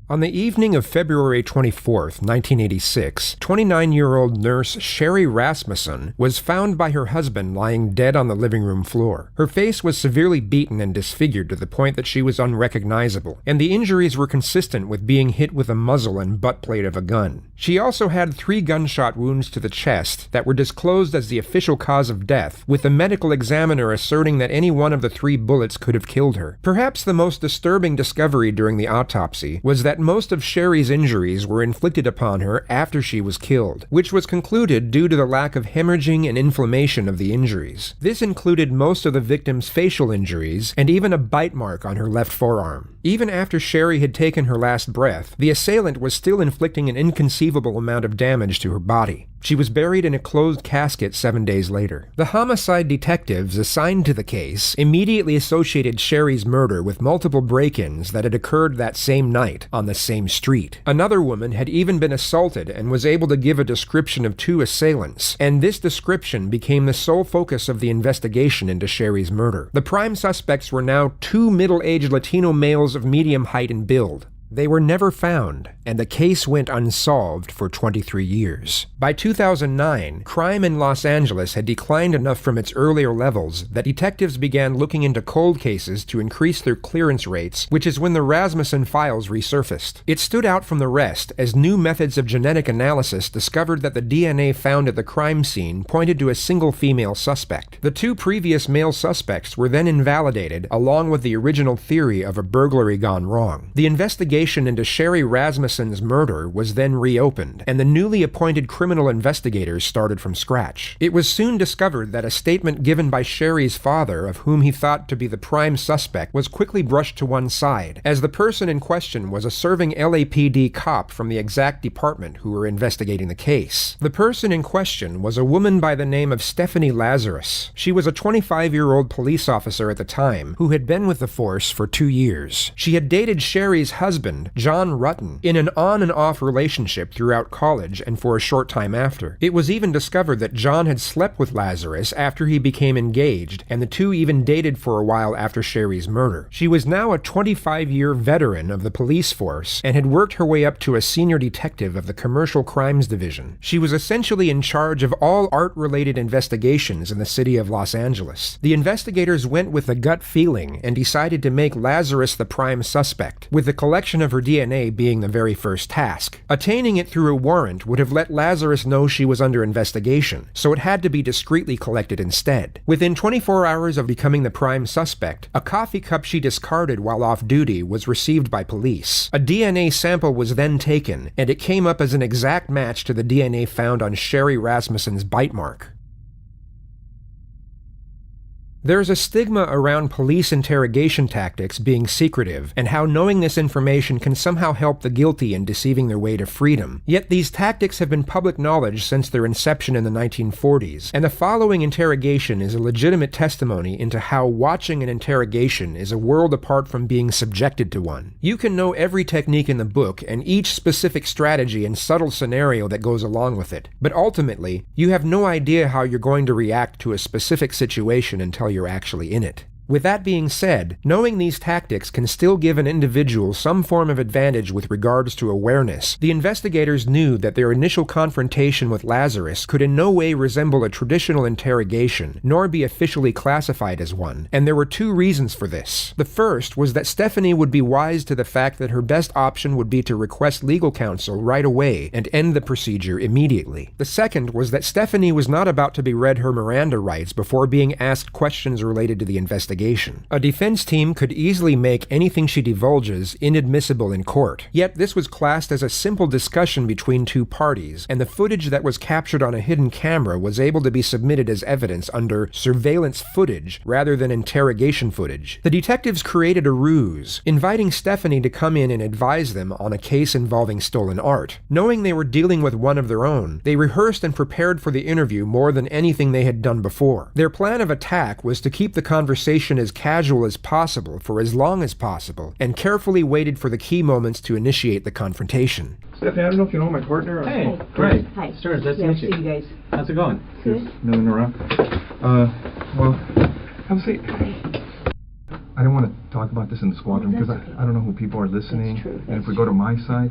On the evening of February 24th, 1986, 29-year-old nurse Sherri Rasmussen was found by her husband lying dead on the living room floor. Her face was severely beaten and disfigured to the point that she was unrecognizable, and the injuries were consistent with being hit with the muzzle and butt plate of a gun. She also had 3 gunshot wounds to the chest that were disclosed as the official cause of death, with the medical examiner asserting that any one of the 3 bullets could have killed her. Perhaps the most disturbing discovery during the autopsy was that most of Sherri's injuries were inflicted upon her after she was killed, which was concluded due to the lack of hemorrhaging and inflammation of the injuries. This included most of the victim's facial injuries and even a bite mark on her left forearm. Even after Sherri had taken her last breath, the assailant was still inflicting an inconceivable amount of damage to her body. She was buried in a closed casket 7 days later. The homicide detectives assigned to the case immediately associated Sherri's murder with multiple break-ins that had occurred that same night on the same street. Another woman had even been assaulted and was able to give a description of 2 assailants, and this description became the sole focus of the investigation into Sherri's murder. The prime suspects were now 2 middle-aged Latino males of medium height and build. They were never found, and the case went unsolved for 23 years. By 2009, crime in Los Angeles had declined enough from its earlier levels that detectives began looking into cold cases to increase their clearance rates, which is when the Rasmussen files resurfaced. It stood out from the rest as new methods of genetic analysis discovered that the DNA found at the crime scene pointed to a single female suspect. The 2 previous male suspects were then invalidated, along with the original theory of a burglary gone wrong. The investigation into Sherri Rasmussen's murder was then reopened, and the newly appointed criminal investigators started from scratch. It was soon discovered that a statement given by Sherri's father, of whom he thought to be the prime suspect, was quickly brushed to one side, as the person in question was a serving LAPD cop from the exact department who were investigating the case. The person in question was a woman by the name of Stephanie Lazarus. She was a 25-year-old police officer at the time who had been with the force for 2 years. She had dated Sherri's husband, John Rutten, in an on and off relationship throughout college and for a short time after. It was even discovered that John had slept with Lazarus after he became engaged, and the 2 even dated for a while after Sherri's murder. She was now a 25-year veteran of the police force and had worked her way up to a senior detective of the Commercial Crimes Division. She was essentially in charge of all art-related investigations in the city of Los Angeles. The investigators went with a gut feeling and decided to make Lazarus the prime suspect, with the collection of her DNA being the very first task. Attaining it through a warrant would have let Lazarus know she was under investigation, so it had to be discreetly collected instead. Within 24 hours of becoming the prime suspect, a coffee cup she discarded while off duty was received by police. A DNA sample was then taken, and it came up as an exact match to the DNA found on Sherri Rasmussen's bite mark. There's a stigma around police interrogation tactics being secretive, and how knowing this information can somehow help the guilty in deceiving their way to freedom. Yet these tactics have been public knowledge since their inception in the 1940s, and the following interrogation is a legitimate testimony into how watching an interrogation is a world apart from being subjected to one. You can know every technique in the book and each specific strategy and subtle scenario that goes along with it, but ultimately, you have no idea how you're going to react to a specific situation until you're actually in it. With that being said, knowing these tactics can still give an individual some form of advantage with regards to awareness. The investigators knew that their initial confrontation with Lazarus could in no way resemble a traditional interrogation, nor be officially classified as one, and there were 2 reasons for this. The first was that Stephanie would be wise to the fact that her best option would be to request legal counsel right away and end the procedure immediately. The second was that Stephanie was not about to be read her Miranda rights before being asked questions related to the investigation. A defense team could easily make anything she divulges inadmissible in court, yet this was classed as a simple discussion between 2 parties, and the footage that was captured on a hidden camera was able to be submitted as evidence under surveillance footage rather than interrogation footage. The detectives created a ruse, inviting Stephanie to come in and advise them on a case involving stolen art. Knowing they were dealing with one of their own, they rehearsed and prepared for the interview more than anything they had done before. Their plan of attack was to keep the conversation as casual as possible for as long as possible, and carefully waited for the key moments to initiate the confrontation. Stephanie, I don't know if you know my partner. Hey, great. Hi. Stars, nice to meet you. See you guys. How's it going? Good. No, no, have a seat. I don't want to talk about this in the squadron because okay. I don't know who people are listening. That's true. And if we go to my side,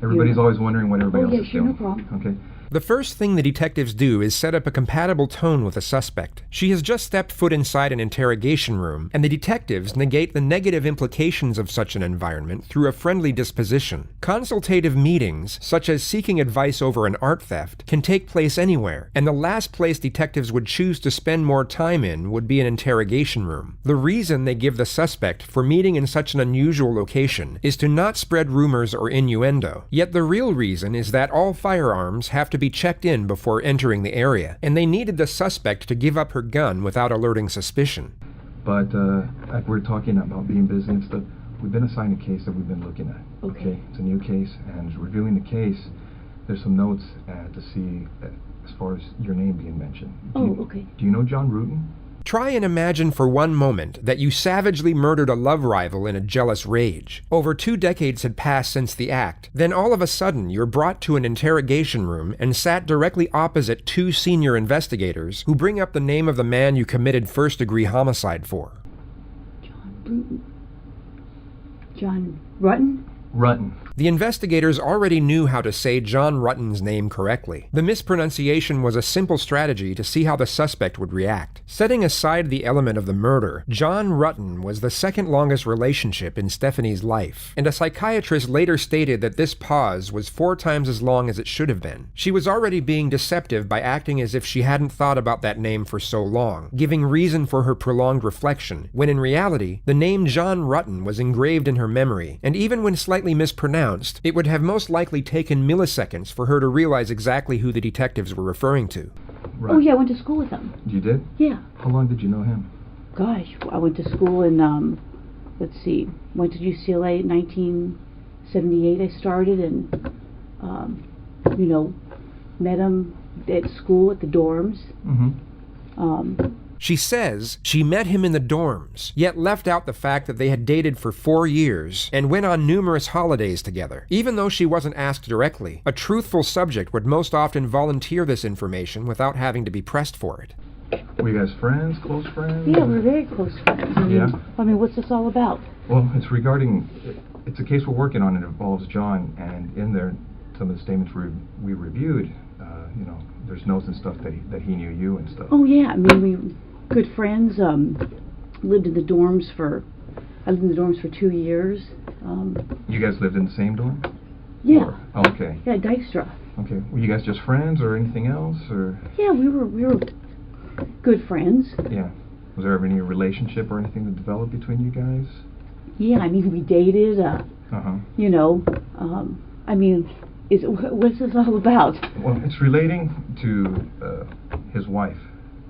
everybody's always wondering what everybody else is doing. No problem. Okay. The first thing the detectives do is set up a compatible tone with the suspect. She has just stepped foot inside an interrogation room, and the detectives negate the negative implications of such an environment through a friendly disposition. Consultative meetings, such as seeking advice over an art theft, can take place anywhere, and the last place detectives would choose to spend more time in would be an interrogation room. The reason they give the suspect for meeting in such an unusual location is to not spread rumors or innuendo. Yet the real reason is that all firearms have to be checked in before entering the area, and they needed the suspect to give up her gun without alerting suspicion. But like we're talking about being busy and stuff, we've been assigned a case that we've been looking at. Okay. It's a new case, and reviewing the case, there's some notes to see as far as your name being mentioned. Okay. Do you know John Rutan? Try and imagine for one moment that you savagely murdered a love rival in a jealous rage. Over 2 decades had passed since the act. Then all of a sudden, you're brought to an interrogation room and sat directly opposite 2 senior investigators who bring up the name of the man you committed first-degree homicide for. John Rutan? Rutan. The investigators already knew how to say John Rutan's name correctly. The mispronunciation was a simple strategy to see how the suspect would react. Setting aside the element of the murder, John Rutan was the second longest relationship in Stephanie's life, and a psychiatrist later stated that this pause was 4 times as long as it should have been. She was already being deceptive by acting as if she hadn't thought about that name for so long, giving reason for her prolonged reflection, when in reality, the name John Rutan was engraved in her memory, and even when slightly mispronounced, it would have most likely taken milliseconds for her to realize exactly who the detectives were referring to. Right. Oh yeah, I went to school with him. You did? Yeah. How long did you know him? Gosh, I went to school in, let's see, went to UCLA in 1978 I started, and, met him at school at the dorms. Mm-hmm. She says she met him in the dorms, yet left out the fact that they had dated for 4 years and went on numerous holidays together. Even though she wasn't asked directly, a truthful subject would most often volunteer this information without having to be pressed for it. Were you guys friends, close friends? Yeah, we're very close friends. I mean, what's this all about? Well, it's a case we're working on. It involves John, and in there, some of the statements we reviewed, there's notes and stuff that he knew you and stuff. Oh yeah, I mean, we good friends. Lived in the dorms for 2 years. You guys lived in the same dorm? Yeah. Oh, okay. Yeah, Dykstra. Okay. Were you guys just friends or anything else, or? Yeah, we were good friends. Yeah. Was there ever any relationship or anything that developed between you guys? Yeah, I mean, we dated. I mean, what's this all about? Well, it's relating to his wife.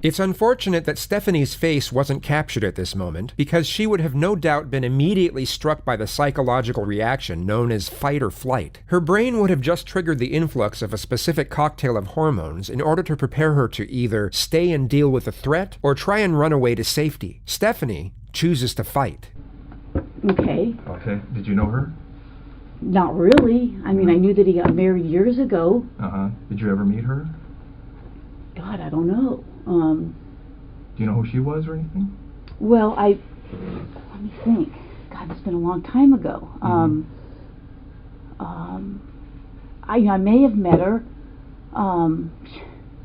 It's unfortunate that Stephanie's face wasn't captured at this moment, because she would have no doubt been immediately struck by the psychological reaction known as fight or flight. Her brain would have just triggered the influx of a specific cocktail of hormones in order to prepare her to either stay and deal with the threat or try and run away to safety. Stephanie chooses to fight. Okay. Okay. Did you know her? Not really. I mean, I knew that he got married years ago. Uh-huh. Did you ever meet her? God, I don't know. Do you know who she was or anything? Well, let me think. God, it's been a long time ago. I may have met her.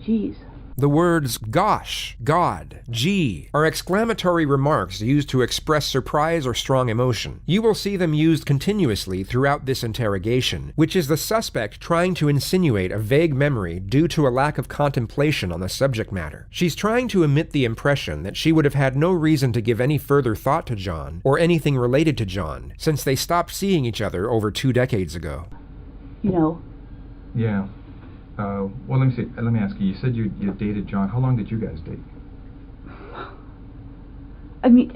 Geez. The words gosh, God, gee are exclamatory remarks used to express surprise or strong emotion. You will see them used continuously throughout this interrogation, which is the suspect trying to insinuate a vague memory due to a lack of contemplation on the subject matter. She's trying to emit the impression that she would have had no reason to give any further thought to John, or anything related to John, since they stopped seeing each other over 2 decades ago. Yeah. Well, let me ask you. You said you dated John. How long did you guys date? I mean,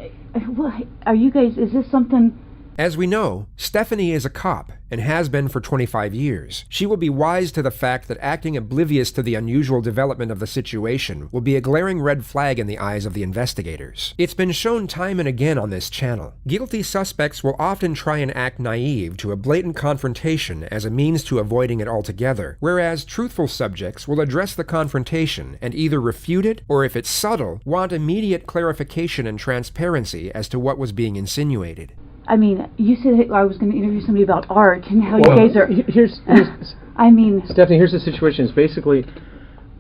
are you guys, is this something... As we know, Stephanie is a cop and has been for 25 years. She will be wise to the fact that acting oblivious to the unusual development of the situation will be a glaring red flag in the eyes of the investigators. It's been shown time and again on this channel. Guilty suspects will often try and act naive to a blatant confrontation as a means to avoiding it altogether, whereas truthful subjects will address the confrontation and either refute it, or if it's subtle, want immediate clarification and transparency as to what was being insinuated. I mean, you said I was going to interview somebody about art and how Well, you guys are. Here's I mean, Stephanie, here's the situation. It's basically,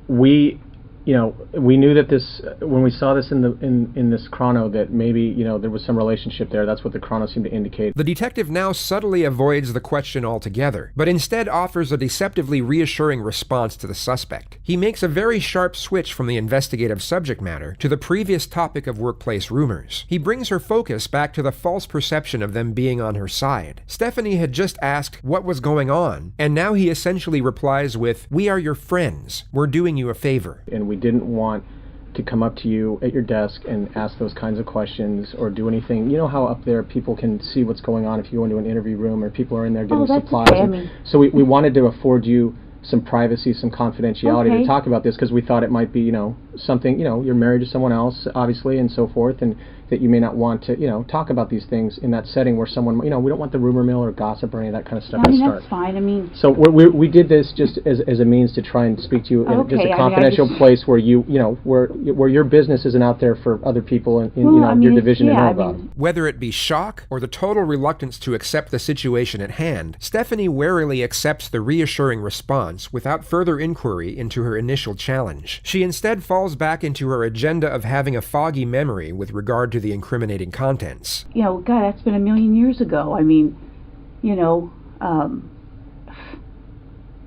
we knew that this, when we saw this in this chrono, that maybe, there was some relationship there. That's what the chrono seemed to indicate. The detective now subtly avoids the question altogether, but instead offers a deceptively reassuring response to the suspect. He makes a very sharp switch from the investigative subject matter to the previous topic of workplace rumors. He brings her focus back to the false perception of them being on her side. Stephanie had just asked what was going on, and now he essentially replies with, "We are your friends. We're doing you a favor." And we didn't want to come up to you at your desk and ask those kinds of questions or do anything. You know how up there people can see what's going on if you go into an interview room or people are in there getting that's supplies. okay. So we wanted to afford you some privacy, some confidentiality to talk about this, because we thought it might be, something, you're married to someone else, obviously, and so forth, and that you may not want to, talk about these things in that setting where someone, we don't want the rumor mill or gossip or any of that kind of stuff to start. That's fine. I mean, so we did this just as a means to try and speak to you in just a confidential place where where your business isn't out there for other people in your division to know about. Whether it be shock or the total reluctance to accept the situation at hand, Stephanie warily accepts the reassuring response without further inquiry into her initial challenge. She instead falls back into her agenda of having a foggy memory with regard to the incriminating contents. God, that's been a million years ago. I mean,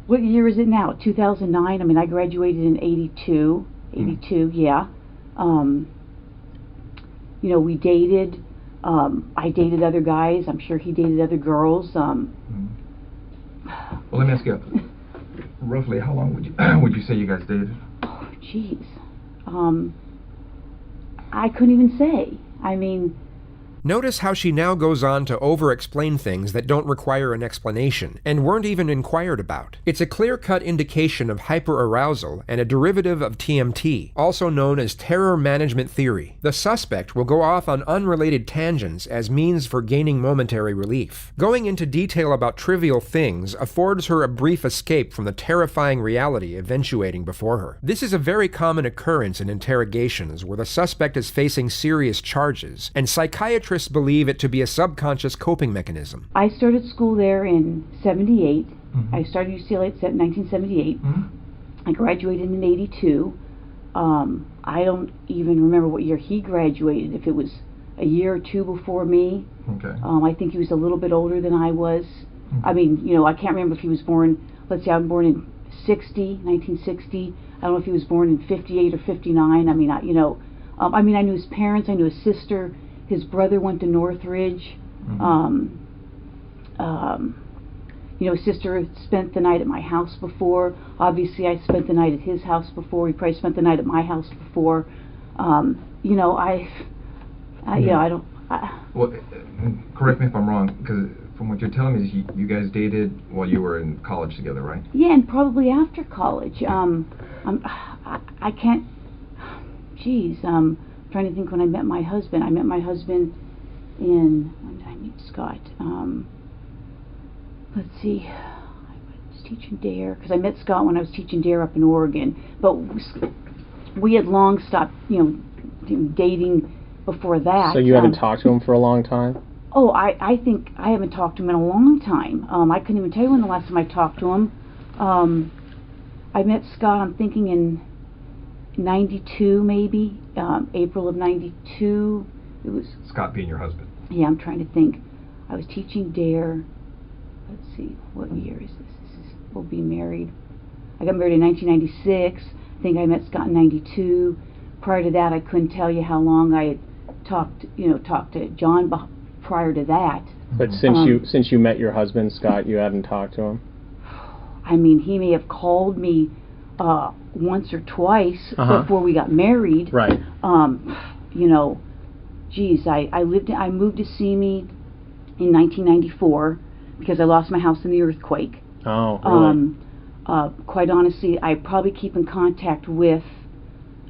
what year is it now? 2009? I mean, I graduated in 82. 82, yeah. We dated. I dated other guys. I'm sure he dated other girls. Well, let me ask you, roughly how long would you say you guys dated? Oh, jeez. I couldn't even say. I mean, Notice how she now goes on to over-explain things that don't require an explanation, and weren't even inquired about. It's a clear-cut indication of hyperarousal and a derivative of TMT, also known as terror management theory. The suspect will go off on unrelated tangents as means for gaining momentary relief. Going into detail about trivial things affords her a brief escape from the terrifying reality eventuating before her. This is a very common occurrence in interrogations where the suspect is facing serious charges, and psychiatrists believe it to be a subconscious coping mechanism. I started school there in 78. Mm-hmm. I started UCLA in 1978. Mm-hmm. I graduated in 82. I don't even remember what year he graduated, if it was a year or two before me. Okay. I think he was a little bit older than I was. Mm-hmm. I mean, I can't remember if he was born, let's say I'm born in 1960. I don't know if he was born in 58 or 59. I mean, I knew his parents, I knew his sister. His brother went to Northridge. Mm-hmm. His sister had spent the night at my house before. Obviously, I spent the night at his house before. He probably spent the night at my house before. I don't. Well, correct me if I'm wrong, because from what you're telling me is you guys dated while you were in college together, right? Yeah, and probably after college. I can't. Geez, trying to think when I met my husband. I met my husband when did I meet Scott? Let's see. I was teaching DARE, because I met Scott when I was teaching DARE up in Oregon. But we had long stopped, dating before that. So you haven't talked to him for a long time? Oh, I think I haven't talked to him in a long time. I couldn't even tell you when the last time I talked to him. I met Scott, I'm thinking in 92 maybe, April of 92. It was Scott being your husband. Yeah, I'm trying to think. I was teaching DARE. Let's see, what year is this? We'll be married. I got married in 1996. I think I met Scott in 92. Prior to that, I couldn't tell you how long I had talked to John prior to that. But since you met your husband, Scott, you hadn't talked to him? I mean, he may have called me once or twice before we got married. Right. I moved to Simi in 1994 because I lost my house in the earthquake. Oh, really? Quite honestly, I probably keep in contact with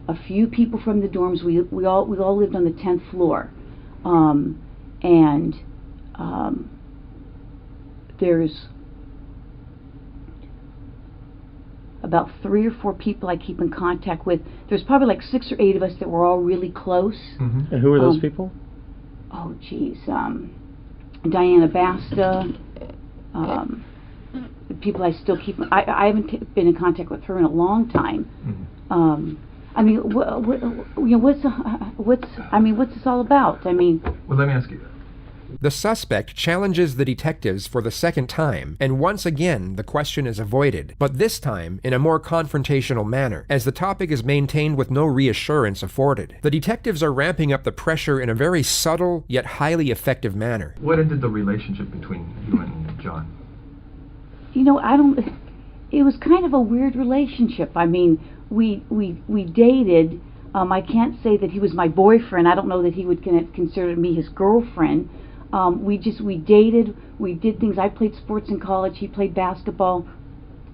a few people from the dorms. We all lived on the 10th floor, and there's about 3 or 4 people I keep in contact with. There's probably like 6 or 8 of us that were all really close. Mm-hmm. And who are those people? Oh, geez, Diana Basta. People I still keep. I haven't been in contact with her in a long time. Mm-hmm. I mean, what's this all about? I mean, well, let me ask you. The suspect challenges the detectives for the second time, and once again the question is avoided, but this time in a more confrontational manner, as the topic is maintained with no reassurance afforded. The detectives are ramping up the pressure in a very subtle yet highly effective manner. What ended the relationship between you and John? You know, it was kind of a weird relationship. I mean, we dated. I can't say that he was my boyfriend. I don't know that he would consider me his girlfriend. We dated. We did things. I played sports in college. He played basketball.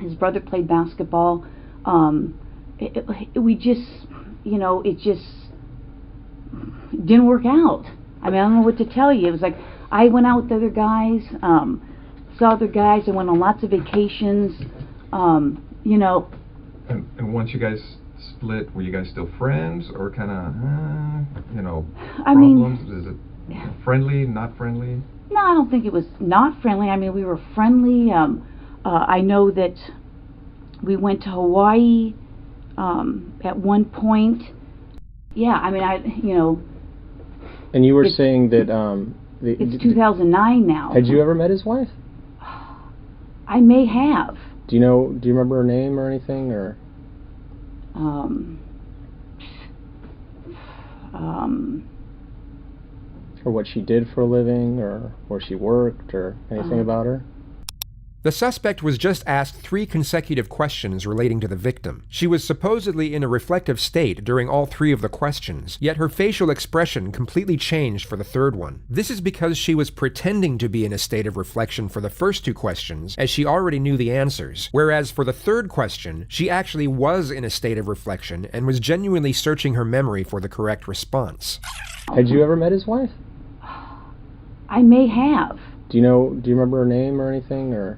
His brother played basketball. We just, it just didn't work out. I mean, I don't know what to tell you. It was like I went out with other guys. Saw other guys. I went on lots of vacations. And once you guys split, were you guys still friends, or kind of, problems? Is it friendly, not friendly? No, I don't think it was not friendly. I mean, we were friendly. I know that we went to Hawaii at one point. Yeah, I mean, And you were saying that it's 2009 now. Had you ever met his wife? I may have. Do you remember her name or anything, or? Or what she did for a living, or where she worked, or anything about her? The suspect was just asked 3 consecutive questions relating to the victim. She was supposedly in a reflective state during all 3 of the questions, yet her facial expression completely changed for the 3rd one. This is because she was pretending to be in a state of reflection for the first 2 questions, as she already knew the answers, whereas for the 3rd question, she actually was in a state of reflection and was genuinely searching her memory for the correct response. Had you ever met his wife? I may have. Do you remember her name or anything, or?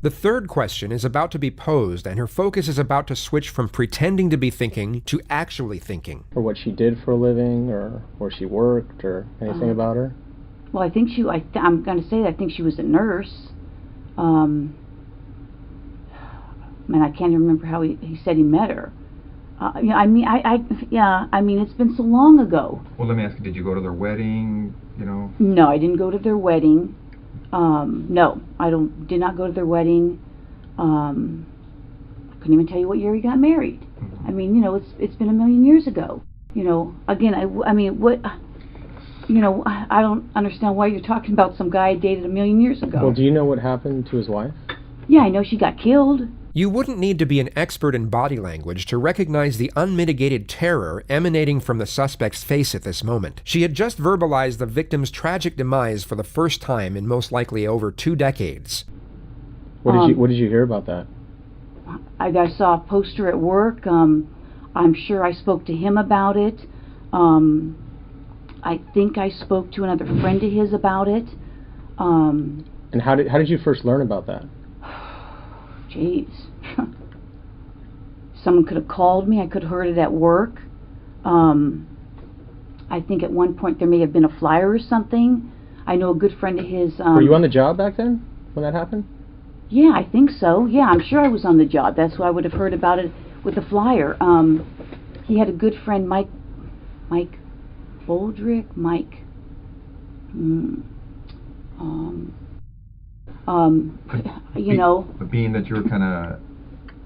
The 3rd question is about to be posed, and her focus is about to switch from pretending to be thinking to actually thinking. Or what she did for a living, or where she worked, or anything about her? Well, I think I'm going to say that I think she was a nurse. I can't even remember how he said he met her. I mean, it's been so long ago. Well, let me ask you, did you go to their wedding, No, I didn't go to their wedding. No, did not go to their wedding. I couldn't even tell you what year he got married. Mm-hmm. I mean, it's been a million years ago. Again, I don't understand why you're talking about some guy I dated a million years ago. Well, do you know what happened to his wife? Yeah, I know she got killed. You wouldn't need to be an expert in body language to recognize the unmitigated terror emanating from the suspect's face at this moment. She had just verbalized the victim's tragic demise for the first time in most likely over 2 decades. What did you hear about that? I saw a poster at work. I'm sure I spoke to him about it. I think I spoke to another friend of his about it. And how did you first learn about that? Jeez. Someone could have called me. I could have heard it at work. I think at one point there may have been a flyer or something. I know a good friend of his... Were you on the job back then when that happened? Yeah, I think so. Yeah, I'm sure I was on the job. That's why I would have heard about it with the flyer. He had a good friend, Mike Boldrick, But being that you were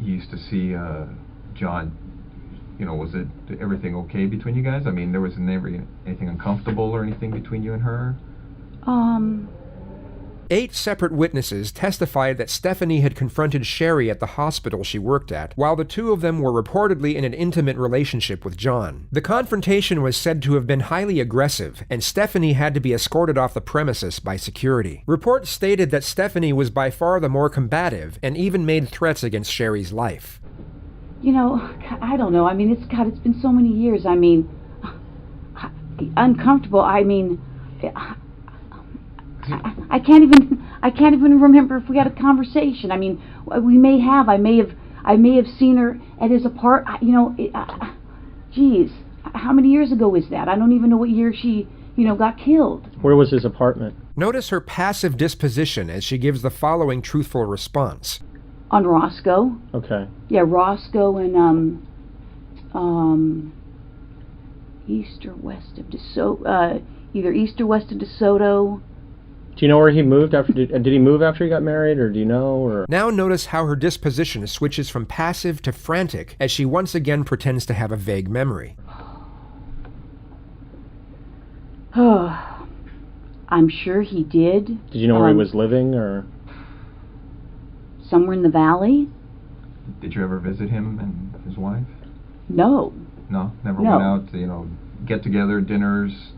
you used to see John, was everything okay between you guys? I mean, there was never anything uncomfortable or anything between you and her? 8 separate witnesses testified that Stephanie had confronted Sherri at the hospital she worked at, while the two of them were reportedly in an intimate relationship with John. The confrontation was said to have been highly aggressive, and Stephanie had to be escorted off the premises by security. Reports stated that Stephanie was by far the more combative and even made threats against Sherri's life. You know, I don't know. I mean, it's been so many years. I mean, uncomfortable. I mean, I can't even remember if we had a conversation. I mean, we may have. I may have seen her at his apartment. You know, geez, how many years ago was that? I don't even know what year she, got killed. Where was his apartment? Notice her passive disposition as she gives the following truthful response. On Roscoe. Okay. Yeah, Roscoe and east or west of DeSoto. Either east or west of DeSoto. Do you know where he moved after? Did he move after he got married, or do you know? Or now notice how her disposition switches from passive to frantic as she once again pretends to have a vague memory. I'm sure he did. Did you know where he was living, or? Somewhere in the valley. Did you ever visit him and his wife? No. No? Never No. went out to, get together, dinners,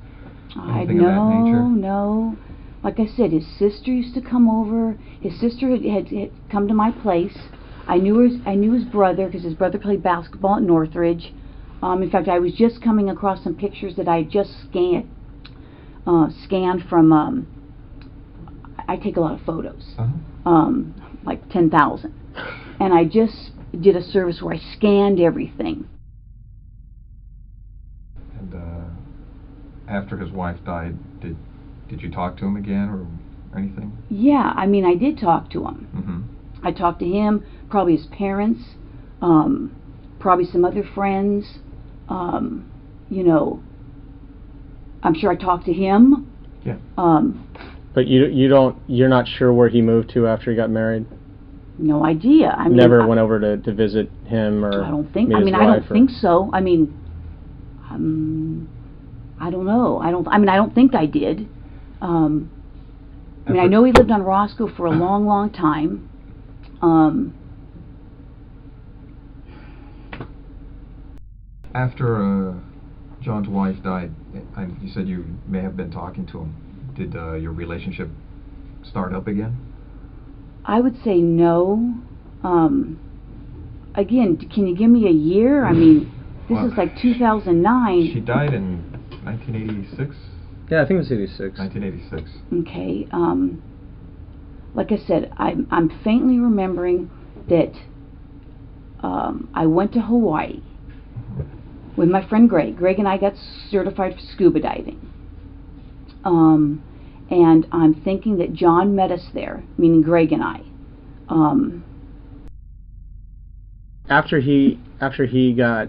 anything of that nature? No. Like I said, his sister used to come over. His sister had come to my place. I knew his brother because his brother played basketball at Northridge. In fact, I was just coming across some pictures that I had just scanned from. I take a lot of photos. Like 10,000. And I just did a service where I scanned everything. And after his wife died, did you talk to him again or anything? Yeah, I mean, I did talk to him. Mm-hmm. I talked to him, probably his parents, probably some other friends. I'm sure I talked to him. Yeah. But you're not sure where he moved to after he got married? No idea. I mean, never went over to visit him or I don't think. meet I his mean, wife, I don't think so. I mean, I don't know. I don't think I did. I know he lived on Roscoe for a long, long time. After John's wife died, you said you may have been talking to him. Did your relationship start up again? I would say no. Again, can you give me a year? I mean, this is like 2009. She died in 1986? Yeah, I think it was 86. 1986. Okay. Like I said, I'm faintly remembering that I went to Hawaii with my friend Greg. Greg and I got certified for scuba diving. And I'm thinking that John met us there, meaning Greg and I. After he got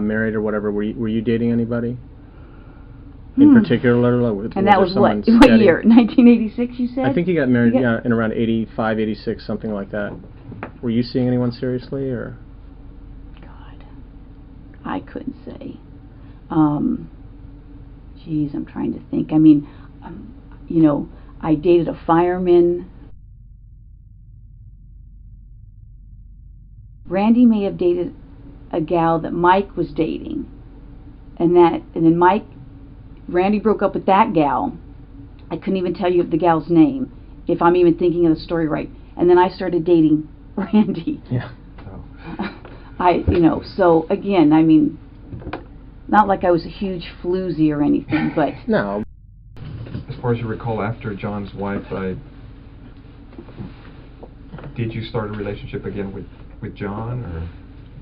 married or whatever, were you dating anybody in particular? And that was what year? 1986, you said? I think he got married in around 85, 86, something like that. Were you seeing anyone seriously, or? God, I couldn't say. Geez, I'm trying to think. I mean, I dated a fireman. Randy may have dated a gal that Mike was dating, and then Randy broke up with that gal. I couldn't even tell you the gal's name, if I'm even thinking of the story right. And then I started dating Randy. Yeah. So again, I mean, not like I was a huge floozy or anything, but no. As far as you recall, after John's wife died, did you start a relationship again with John, or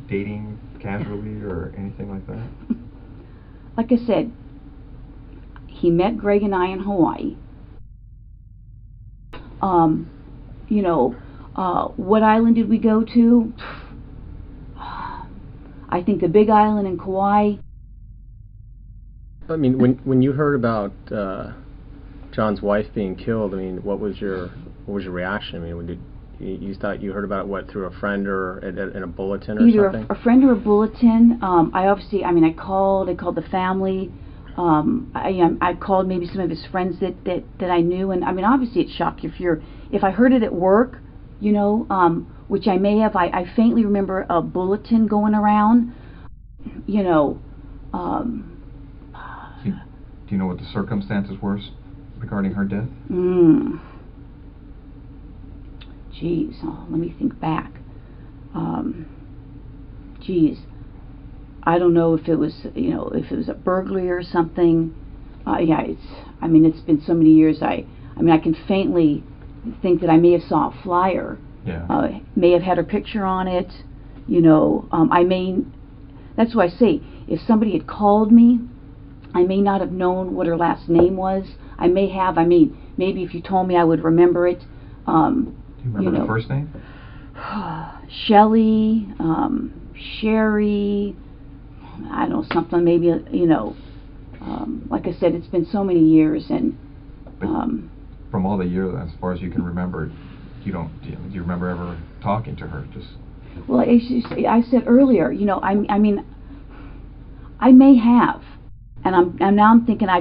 dating casually, or anything like that? Like I said, he met Greg and I in Hawaii. What island did we go to? I think the Big Island in Kauai. I mean, when you heard about John's wife being killed, I mean, what was your reaction? I mean, you thought you heard about it, through a friend or in a bulletin or Either something? a friend or a bulletin. I called the family. I called maybe some of his friends that I knew, and I mean, obviously it's shocking if I heard it at work, you know, which I may have. I faintly remember a bulletin going around, you know. Do you know what the circumstances were regarding her death? Geez, let me think back. Geez, I don't know if it was, you know, if it was a burglary or something. Yeah, I mean, it's been so many years. I mean, I can faintly think that I may have saw a flyer. Yeah. May have had her picture on it. You know, that's why I say, if somebody had called me, I may not have known what her last name was. I mean, maybe if you told me, I would remember it. Do you remember her first name? Sherri, I don't know, something maybe, you know, like I said, it's been so many years, and from all the years, as far as you can remember, do you remember ever talking to her? Just well, I said earlier, you know, I mean, I may have, and now I'm thinking I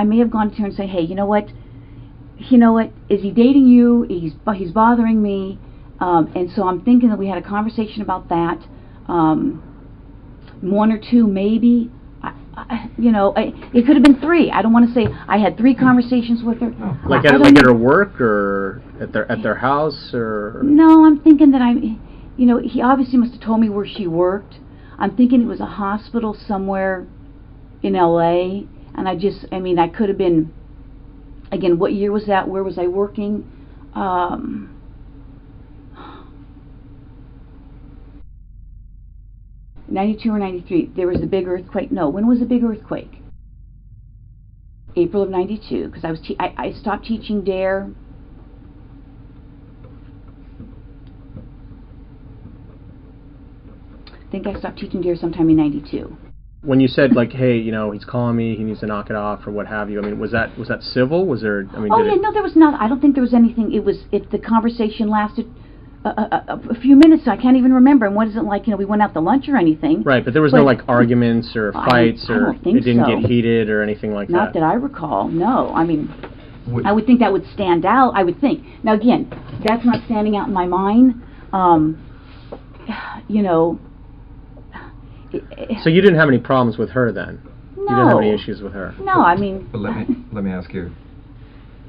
may have gone to her and say, hey, you know what, is he dating you? He's bothering me, and so I'm thinking that we had a conversation about that. One or two, maybe. You know, it could have been three. I don't want to say I had 3 conversations with her. Like at her work or at their house or. No, I'm thinking that you know, he obviously must have told me where she worked. I'm thinking it was a hospital somewhere in L.A. And I mean, I could have been. Again, what year was that? Where was I working? 92 or 93. There was a big earthquake. No, when was the big earthquake? April of 92, because I stopped teaching DARE. I think I stopped teaching DARE sometime in 92. When you said, like, hey, you know, he's calling me, he needs to knock it off or what have you, I mean, was that civil? Was there, I mean, no, there was not. I don't think there was anything. If the conversation lasted a few minutes, I can't even remember. And what is it like, you know, we went out to lunch or anything. Right, but there was no, like, arguments or fights, or it didn't get heated or anything like that? Not that I recall, no. I mean, I would think that would stand out, I would think. Now, again, that's not standing out in my mind. You know. So you didn't have any problems with her then? No. You didn't have any issues with her? No, I mean... But let me ask you,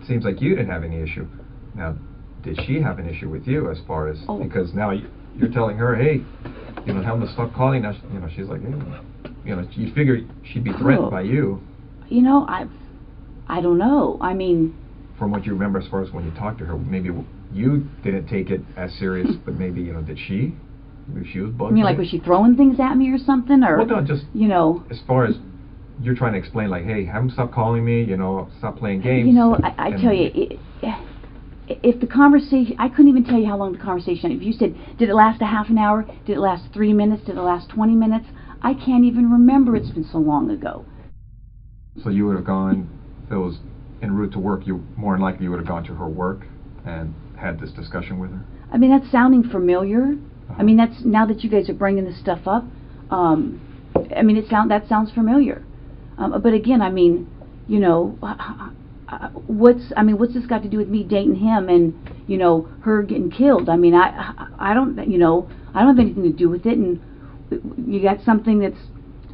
it seems like you didn't have any issue. Now, did she have an issue with you as far as... Because now you're telling her, hey, you know, tell him to stop calling. Now, you know, she's like, hey, you know, you figure she'd be threatened by you. You know, I don't know. I mean... From what you remember as far as when you talked to her, maybe you didn't take it as serious, but maybe, you know, did she? Maybe she was bugged. I mean, like, was she throwing things at me or something? Or, well, no, just, you know... As far as you're trying to explain, like, hey, have him stop calling me, you know, stop playing games. You know, I tell you, if the conversation... I couldn't even tell you how long the conversation... If you said, did it last a half an hour? Did it last 3 minutes? Did it last 20 minutes? I can't even remember. It's been so long ago. So you would have gone, if it was en route to work, you more than likely you would have gone to her work and had this discussion with her? I mean, that's sounding familiar. I mean, that's, now that you guys are bringing this stuff up, I mean, that sounds familiar. But again, I mean, you know, what's this got to do with me dating him and, you know, her getting killed? I mean, I don't, you know, I don't have anything to do with it. And you got something that's,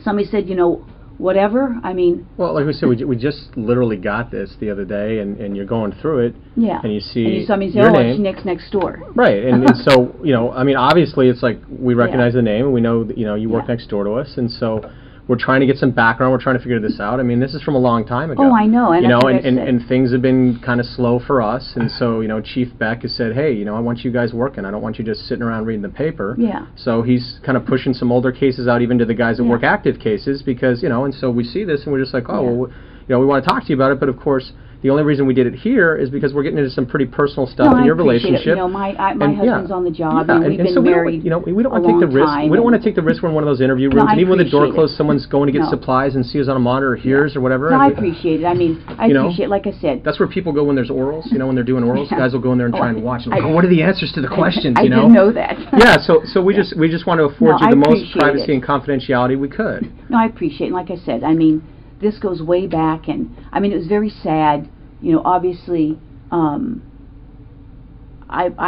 somebody said, you know, whatever. I mean, well, like we said, we just literally got this the other day, and you're going through it. Yeah. And you see. And you saw me say, your oh, name. it's next door. Right, and so, you know, I mean, obviously, it's like we recognize the name, and we know that, you know, you work next door to us, and so we're trying to get some background. We're trying to figure this out. I mean, this is from a long time ago. Oh, I know. And you know, and things have been kind of slow for us, and so, you know, Chief Beck has said, hey, you know, I want you guys working. I don't want you just sitting around reading the paper. Yeah. So he's kind of pushing some older cases out even to the guys that work active cases, because, you know, and so we see this and we're just like, oh, well, you know, we want to talk to you about it, but of course, the only reason we did it here is because we're getting into some pretty personal stuff in your relationship. You know, my husband's on the job, and we've been so married. We don't want to take the risk. We don't want to take the risk when one of those interview rooms, and even when the door closed, someone's going to get supplies and sees on a monitor or hears or whatever. No, I appreciate it. I mean, I appreciate it. Like I said, that's where people go when there's orals. You know, when they're doing orals, guys will go in there and try and watch. And what are the answers to the questions? I you know? didn't know that. Yeah, so we just want to afford you the most privacy and confidentiality we could. No, I appreciate it. Like I said, I mean, this goes way back, and I mean, it was very sad. You know, obviously, I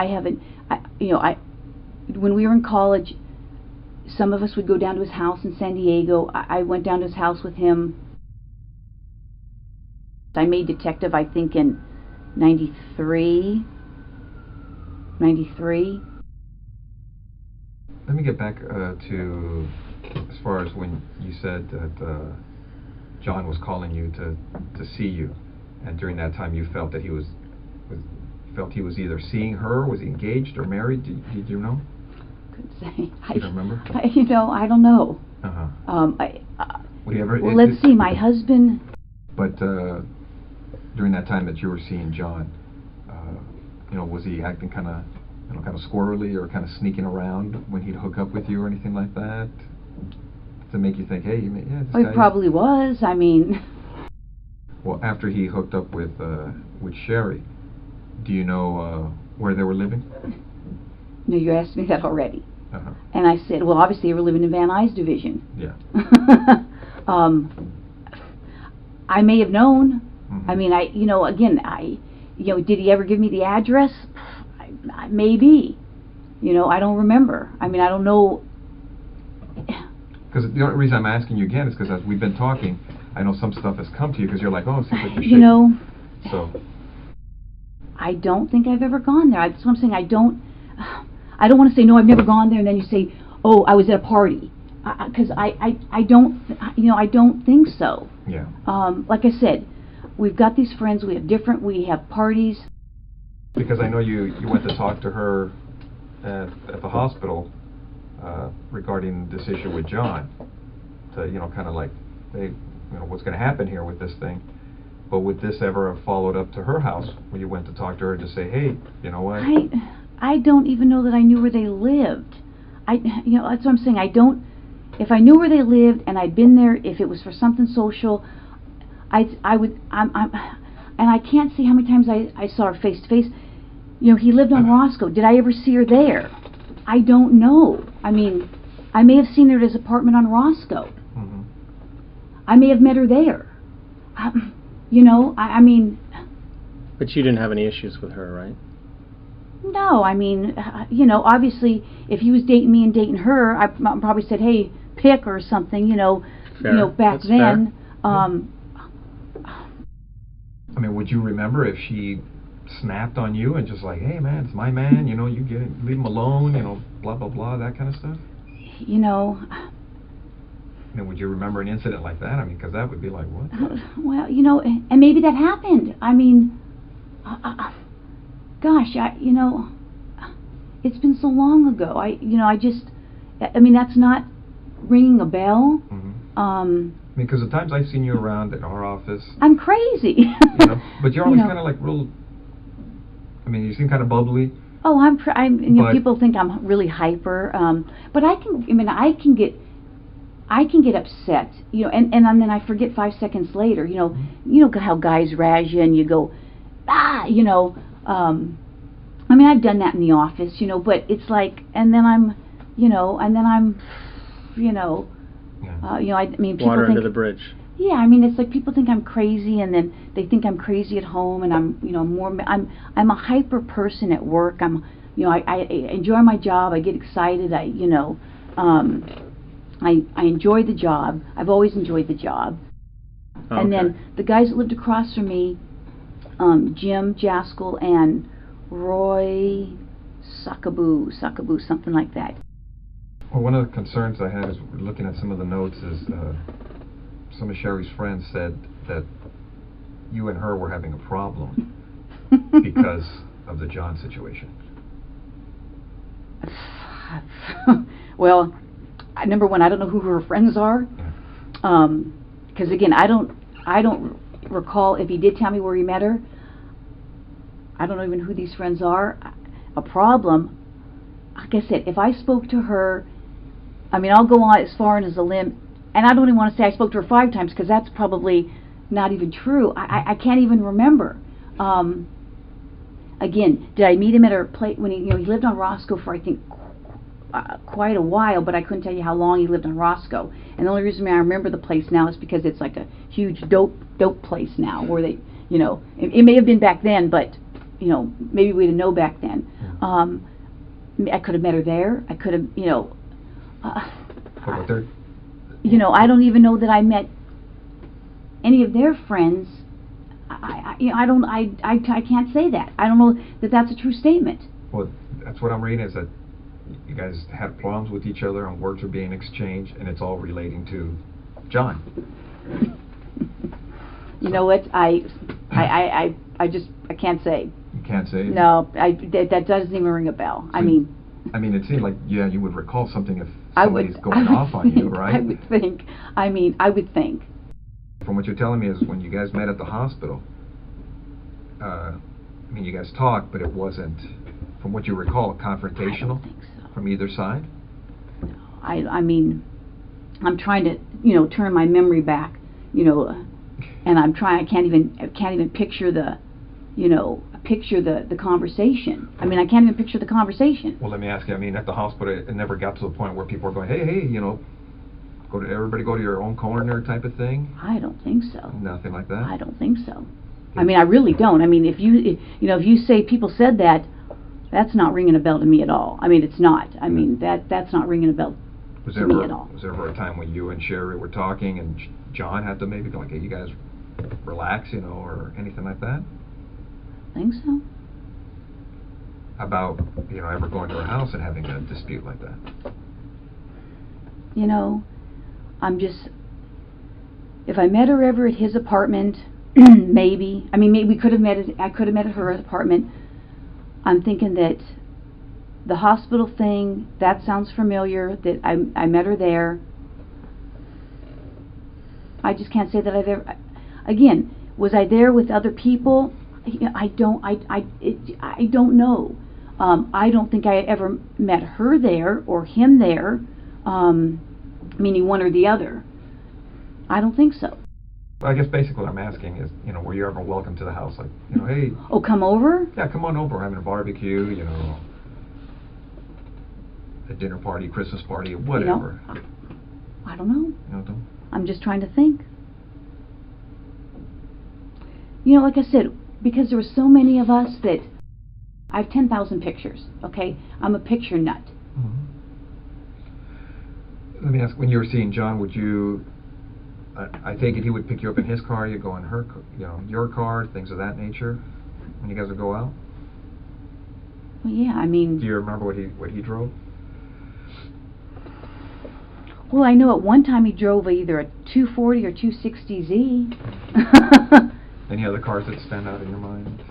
haven't, when we were in college, some of us would go down to his house in San Diego. I went down to his house with him. I made detective, I think, in 93. Let me get back to as far as when you said that John was calling you to see you, and during that time you felt that he was either seeing her, was he engaged or married? Did you know? Couldn't say. You don't remember? I don't know. Well, let's see. My husband. But during that time that you were seeing John, was he acting kind of squirrely or kind of sneaking around when he'd hook up with you or anything like that, to make you think, hey, this guy... He probably was. I mean... Well, after he hooked up with Sherri, do you know where they were living? No, you asked me that already. And I said, well, obviously they were living in Van Nuys division. Yeah. I may have known. Mm-hmm. I mean, did he ever give me the address? Maybe. I don't remember. I mean, I don't know. Because the only reason I'm asking you again is because as we've been talking, I know some stuff has come to you because you're like, oh, it seems like you're shaking. So. I don't think I've ever gone there. That's what I'm saying. I don't want to say, no, I've never gone there, and then you say, oh, I was at a party. Because I don't think so. Yeah. Like I said, we've got these friends, we have parties. Because I know you went to talk to her at the hospital regarding this issue with John, to kind of like, hey, what's going to happen here with this thing. But would this ever have followed up to her house when you went to talk to her to say, hey, you know what? I don't even know that I knew where they lived. That's what I'm saying. If I knew where they lived and I'd been there, if it was for something social, I would. And I can't see how many times I saw her face to face. He lived on Roscoe. Did I ever see her there? I don't know. I mean, I may have seen her at his apartment on Roscoe. Mm-hmm. I may have met her there. I mean... But you didn't have any issues with her, right? No, I mean, obviously, if he was dating me and dating her, I probably said, hey, pick or something, Fair. back That's then. Fair. I mean, would you remember if she snapped on you and just like, hey, man, it's my man, you leave him alone, blah, blah, blah, that kind of stuff? And would you remember an incident like that? I mean, because that would be like, what? Well, and maybe that happened. I mean, gosh, it's been so long ago. I mean, that's not ringing a bell. Mm-hmm. I mean, because the times I've seen you around at our office, I'm crazy. But you're always kind of like real. I mean, you seem kind of bubbly. Oh, people think I'm really hyper. But I can get upset. And then I forget 5 seconds later. How guys razz you and you go, I mean, I've done that in the office. But it's like, and then I'm, I mean, people water think, under the bridge. Yeah, I mean, it's like people think I'm crazy, and then they think I'm crazy at home, and I'm a hyper person at work. I enjoy my job. I get excited. I enjoy the job. I've always enjoyed the job. Okay. And then the guys that lived across from me, Jim Jaskell and Roy Suckaboo, something like that. Well, one of the concerns I had is looking at some of the notes is some of Sherri's friends said that you and her were having a problem because of the John situation. Well, number one, I don't know who her friends are, because again, I don't recall if he did tell me where he met her. I don't know even who these friends are. A problem. Like I said, if I spoke to her, I mean, I'll go on as far as a limb, and I don't even want to say I spoke to her 5 times because that's probably not even true. I can't even remember. Again, did I meet him at her place when he lived on Roscoe for I think quite a while, but I couldn't tell you how long he lived in Roscoe. And the only reason I remember the place now is because it's like a huge dope place now, where they, you know, it may have been back then, but, you know, maybe we didn't know back then. I could have met her there. I could have, you know, you know, I don't even know that I met any of their friends. You know, I can't say that. I don't know that that's a true statement. Well, that's what I'm reading, is that you guys had problems with each other and words were being exchanged, and it's all relating to John. You know what? I can't say. You can't say? No, that doesn't even ring a bell. So, I mean, it seemed like, yeah, you would recall something if somebody's going off on you, right? I would think. I mean, I would think. From what you're telling me is when you guys met at the hospital, I mean, you guys talked, but it wasn't, from what you recall, confrontational. I don't think so. From either side? No, I mean, I'm trying to, you know, turn my memory back, you know, and I'm trying. I can't even picture the, you know, the conversation. I mean, I can't even picture the conversation. Well, let me ask you. I mean, at the hospital, it never got to the point where people are going, hey, you know, everybody go to your own corner type of thing? I don't think so. Nothing like that? I don't think so. I mean, I really don't. I mean, if you say people said that, that's not ringing a bell to me at all. I mean, it's not. I mean, that's not ringing a bell to me at all. Was there ever a time when you and Sherri were talking and John had to maybe go like, hey, you guys relax, you know, or anything like that? I think so. About, you know, ever going to her house and having a dispute like that? You know, I'm just, if I met her ever at his apartment, maybe. I mean, maybe we could have met I could have met at her apartment. I'm thinking that the hospital thing, that sounds familiar, that I met her there. I just can't say that I've ever, again, was I there with other people? I don't know. I don't think I ever met her there or him there, meaning one or the other. I don't think so. I guess basically what I'm asking is, you know, were you ever welcome to the house? Like, you know, hey. Oh, come over? Yeah, come on over. We're having a barbecue, you know, a dinner party, Christmas party, whatever. You know, I don't know. You know, I'm just trying to think. You know, like I said, because there were so many of us that I have 10,000 pictures, okay? I'm a picture nut. Mm-hmm. Let me ask, when you were seeing John, would you, I take it he would pick you up in his car, you go in her, you know, your car, things of that nature, when you guys would go out? Well, yeah, I mean... Do you remember what he drove? Well, I know at one time he drove either a 240 or 260Z. Any other cars that stand out in your mind?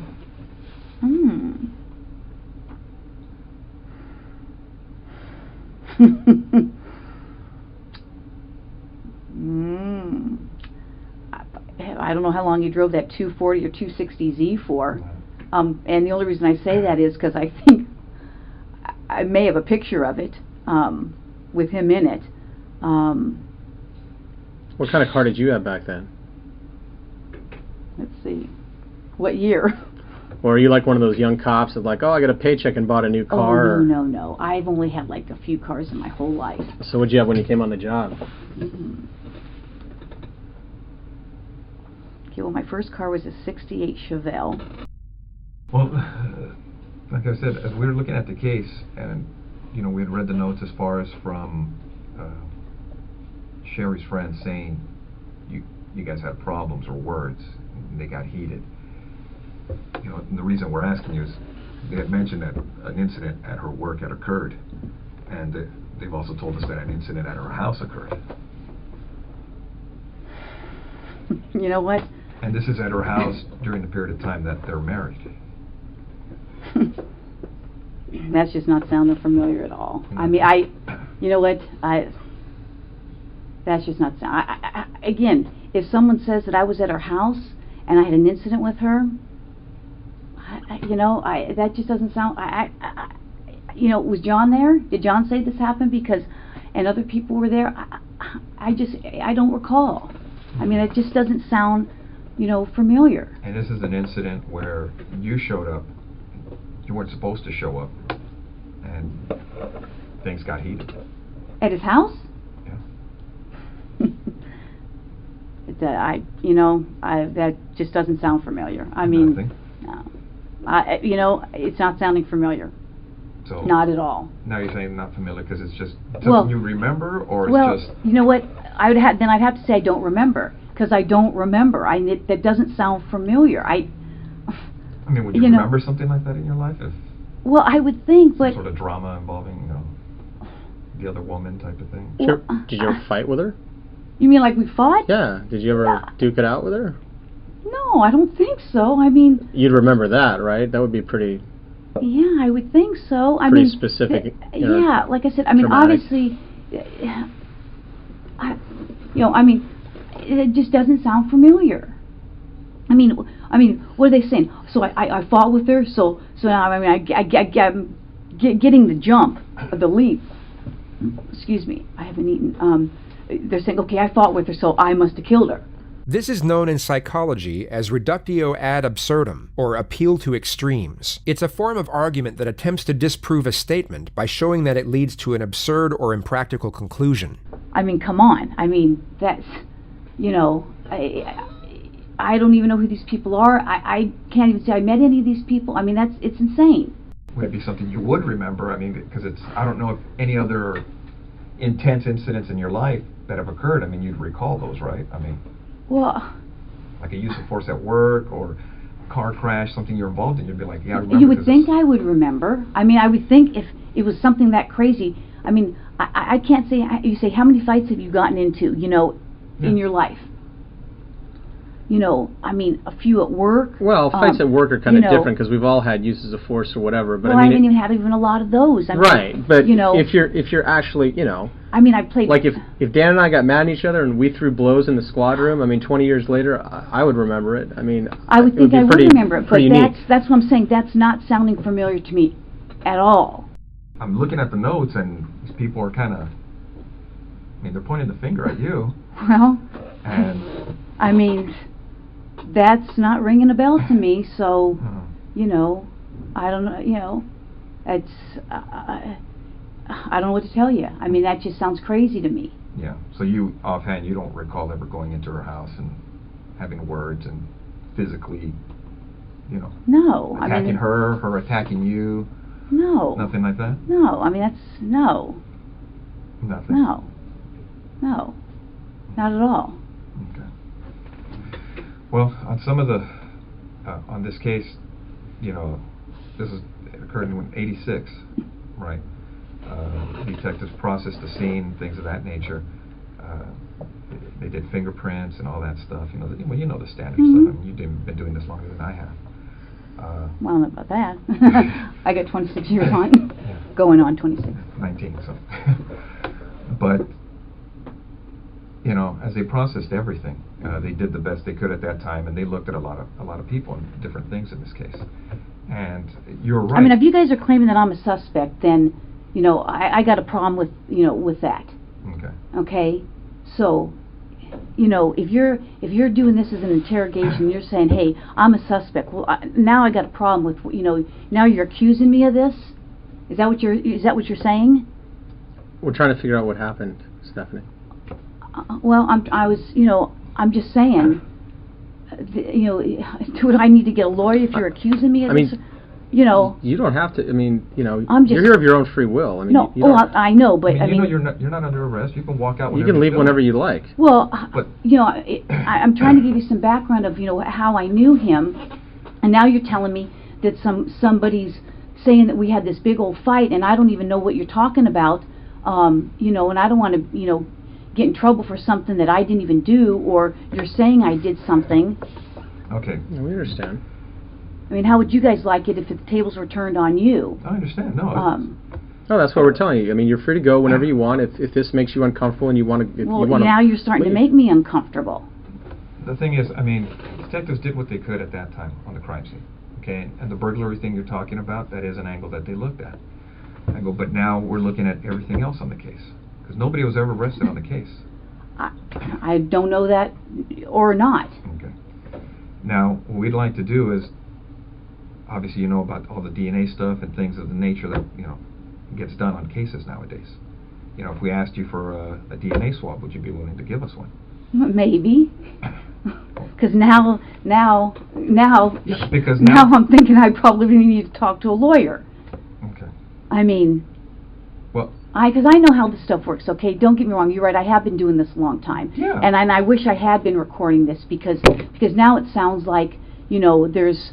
I don't know how long he drove that 240 or 260Z for. And the only reason I say that is because I think I may have a picture of it with him in it. What kind of car did you have back then? Let's see. What year? Or are you like one of those young cops that like, oh, I got a paycheck and bought a new car? Oh, no. I've only had like a few cars in my whole life. So what'd you have when you came on the job? Okay, well, my first car was a 68 Chevelle. Well, like I said, as we were looking at the case, and, you know, we had read the notes as far as from Sherri's friend saying you guys had problems or words, and they got heated. You know, and the reason we're asking you is they had mentioned that an incident at her work had occurred, and they've also told us that an incident at her house occurred. You know what? And this is at her house during the period of time that they're married. That's just not sounding familiar at all. I mean, you know what? That's just not sound. Again, if someone says that I was at her house and I had an incident with her, you know, that just doesn't sound. You know, was John there? Did John say this happened? Because, and other people were there. I don't recall. I mean, it just doesn't sound, you know, familiar. And this is an incident where you showed up. You weren't supposed to show up, and things got heated. At his house? Yeah. That just doesn't sound familiar. I mean, Nothing. no. It's not sounding familiar. So Not at all. now you're saying not familiar because it's just something you remember, or Well, it's just... you know what? I'd have to say I don't remember, because I don't remember. That doesn't sound familiar. I mean, would you remember something like that in your life? Well, I would think, but sort of drama involving, the other woman type of thing. Well, Did you ever fight with her? You mean like we fought? Yeah. Did you ever duke it out with her? No, I don't think so. I mean, you'd remember that, right? That would be pretty. Yeah, I would think so. Pretty specific. Yeah, like I said, I mean, dramatic. obviously, it just doesn't sound familiar. I mean, what are they saying? So I fought with her. So now I'm getting the jump, the leap. Excuse me, I haven't eaten. They're saying, okay, I fought with her, so I must have killed her. This is known in psychology as reductio ad absurdum, or appeal to extremes. It's a form of argument that attempts to disprove a statement by showing that it leads to an absurd or impractical conclusion. I mean, come on. I mean, that's, I don't even know who these people are. I can't even say I met any of these people. I mean, it's insane. Would it be something you would remember? I mean, because I don't know if any other intense incidents in your life that have occurred, I mean, you'd recall those, right? I mean... Well, like a use of force at work or a car crash, something you're involved in, you'd be like, yeah, I remember. You would think I would remember. I mean, I would think if it was something that crazy. I mean, I can't say. You say, how many fights have you gotten into? In your life. I mean, a few at work. Well, fights at work are kind of different because we've all had uses of force or whatever. But well, I haven't even had even a lot of those. I mean, right, but if you're actually, I mean, I played. Like if Dan and I got mad at each other and we threw blows in the squad room, I mean, 20 years later, I would remember it. I mean, I would think I would remember it, but unique. that's what I'm saying. That's not sounding familiar to me at all. I'm looking at the notes, and these people are kind of, I mean, they're pointing the finger at you. Well, and I mean, that's not ringing a bell to me. So, I don't know. It's. I don't know what to tell you. I mean, that just sounds crazy to me. Yeah. So you, offhand, you don't recall ever going into her house and having words and physically, No. attacking her attacking you? No. Nothing like that? No. I mean, that's, no. Nothing? No. No. Not at all. Okay. Well, on some of the, on this case, this occurred in '86, right? Detectives processed the scene, things of that nature. They did fingerprints and all that stuff. You know the standard stuff. I mean, you've been doing this longer than I have. Well, not about that. I got 26 years on, going on 26. 19. So, but as they processed everything, they did the best they could at that time, and they looked at a lot of people and different things in this case. And you're right. I mean, if you guys are claiming that I'm a suspect, then. I got a problem with that. Okay. Okay. So, if you're doing this as an interrogation, you're saying, hey, I'm a suspect. Well, now I got a problem with, now you're accusing me of this. Is that what you're saying? We're trying to figure out what happened, Stephanie. Well, I'm just saying. Do I need to get a lawyer if you're accusing me of this? You don't have to. I mean, I'm just, you're here of your own free will. I mean, no. I know, but I mean, you're not under arrest. You can walk out. You can leave whenever you like. Well, but I'm trying to give you some background of how I knew him, and now you're telling me that somebody's saying that we had this big old fight, and I don't even know what you're talking about. And I don't want to get in trouble for something that I didn't even do, or you're saying I did something. Okay. Yeah, we understand. I mean, how would you guys like it if the tables were turned on you? I understand. No. No, that's what we're telling you. I mean, you're free to go whenever you want. If this makes you uncomfortable and you want to, now you're starting to make me uncomfortable. The thing is, I mean, detectives did what they could at that time on the crime scene. Okay, and the burglary thing you're talking about, that is an angle that they looked at. But now we're looking at everything else on the case because nobody was ever arrested on the case. I don't know that or not. Okay. Now, what we'd like to do is. Obviously, you know about all the DNA stuff and things of the nature that gets done on cases nowadays. You know, if we asked you for a DNA swab, would you be willing to give us one? Maybe. Because now because now I'm thinking I probably need to talk to a lawyer. Okay. I mean, well, because I know how this stuff works. Okay, don't get me wrong. You're right. I have been doing this a long time. Yeah. And I wish I had been recording this because now it sounds like, you know, there's,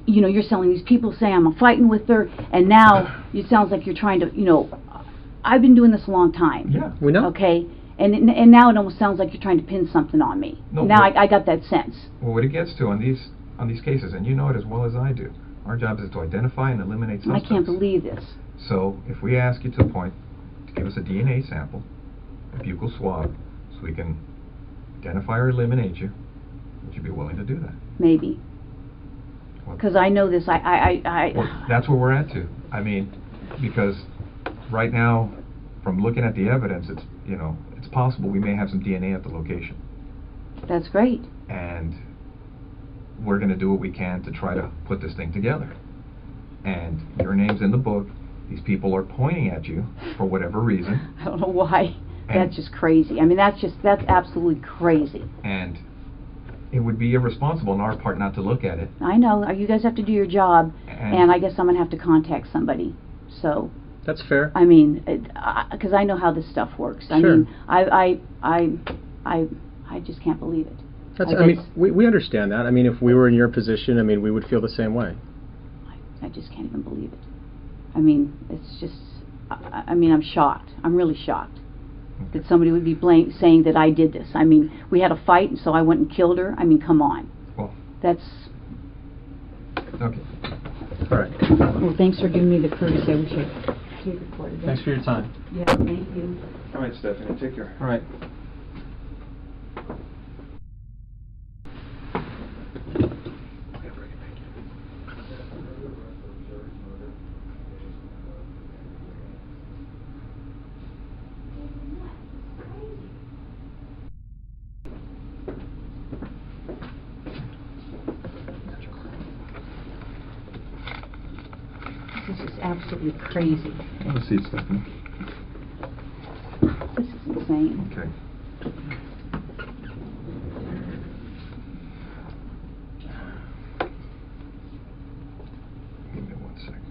you know, you're selling these people saying I'm fighting with her, and now it sounds like you're trying to, you know, I've been doing this a long time. Yeah. We know. Okay. And now it almost sounds like you're trying to pin something on me. No, now I got that sense. Well, what it gets to on these cases, and you know it as well as I do, our job is to identify and eliminate suspects. I can't believe this. So if we ask you to the point to give us a DNA sample, a buccal swab, so we can identify or eliminate you, would you be willing to do that? Maybe. Because I know this. Well, that's where we're at too. I mean, because right now, from looking at the evidence, it's, you know, it's possible we may have some DNA at the location. That's great. And we're going to do what we can to try to put this thing together. And your name's in the book. These people are pointing at you for whatever reason. I don't know why. That's just crazy. I mean, that's absolutely crazy. And it would be irresponsible on our part not to look at it. I know. You guys have to do your job, and I guess I'm going to have to contact somebody. So. That's fair. I mean, because I know how this stuff works. I mean, I just can't believe it. I mean, we understand that. I mean, if we were in your position, I mean, we would feel the same way. I just can't even believe it. I mean, it's just, I mean, I'm shocked. I'm really shocked that somebody would be saying that I did this. I mean, we had a fight, and so I went and killed her. I mean, come on. Well, that's... Okay. All right. Well, thanks for giving me the courtesy. I wish I recorded that. Thanks for your time. Yeah, thank you. All right, Stephanie, take care. All right. This is absolutely crazy. Have a seat, Stephanie. This is insane. Okay. Give me 1 second.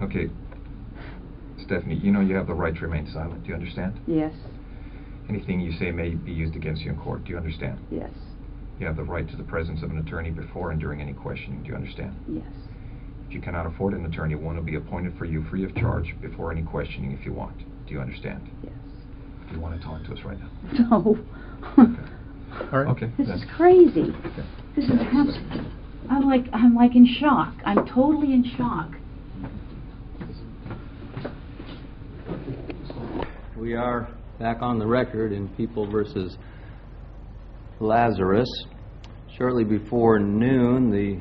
Okay. Stephanie, you know you have the right to remain silent. Do you understand? Yes. Anything you say may be used against you in court. Do you understand? Yes. You have the right to the presence of an attorney before and during any questioning. Do you understand? Yes. If you cannot afford an attorney, one will be appointed for you free of charge before any questioning if you want. Do you understand? Yes. Do you want to talk to us right now? No. Okay. All right. Okay. This then. is crazy. Okay. This is I'm like in shock. I'm totally in shock. We are back on the record in People versus Lazarus. Shortly before noon, the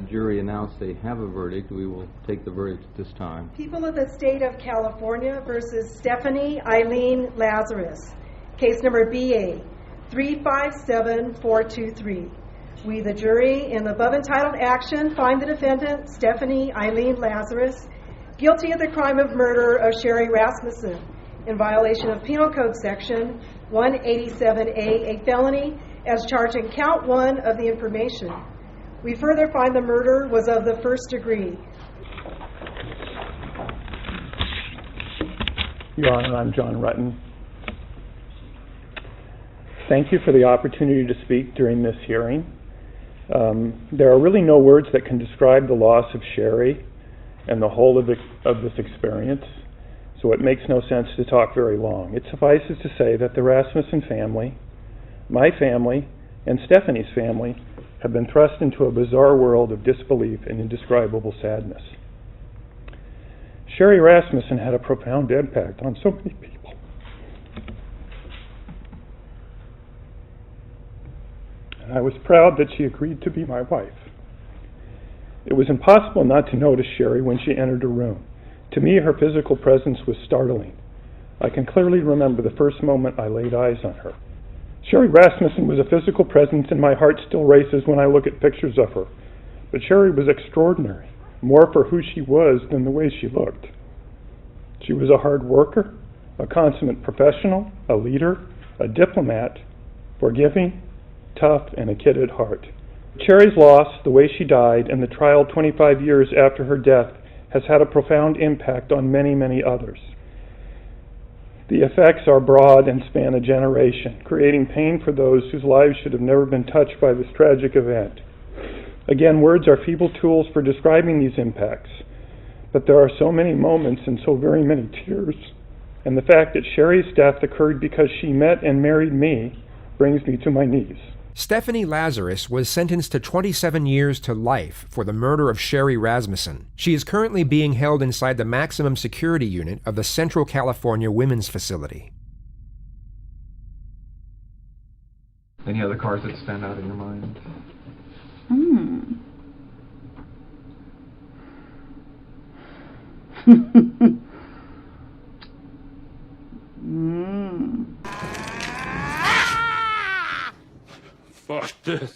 jury announced they have a verdict. We will take the verdict at this time. People of the State of California versus Stephanie Eileen Lazarus. Case number BA 357423. We, the jury, in the above entitled action, find the defendant, Stephanie Eileen Lazarus, guilty of the crime of murder of Sherri Rasmussen in violation of Penal Code Section 187A, a felony, as charged in count 1 of the information. We further find the murder was of the first degree. Your Honor, I'm John Rutten. Thank you for the opportunity to speak during this hearing. There are really no words that can describe the loss of Sherri and the whole of this experience, so it makes no sense to talk very long. It suffices to say that the Rasmussen family, my family, and Stephanie's family have been thrust into a bizarre world of disbelief and indescribable sadness. Sherri Rasmussen had a profound impact on so many people. And I was proud that she agreed to be my wife. It was impossible not to notice Sherri when she entered a room. To me, her physical presence was startling. I can clearly remember the first moment I laid eyes on her. Sherri Rasmussen was a physical presence, and my heart still races when I look at pictures of her. But Sherri was extraordinary, more for who she was than the way she looked. She was a hard worker, a consummate professional, a leader, a diplomat, forgiving, tough, and a kid at heart. Sherri's loss, the way she died, and the trial 25 years after her death has had a profound impact on many, many others. The effects are broad and span a generation, creating pain for those whose lives should have never been touched by this tragic event. Again, words are feeble tools for describing these impacts, but there are so many moments and so very many tears. And the fact that Sherri's death occurred because she met and married me brings me to my knees. Stephanie Lazarus was sentenced to 27 years to life for the murder of Sherri Rasmussen. She is currently being held inside the maximum security unit of the Central California Women's Facility. Any other cars that stand out in your mind? Fuck this.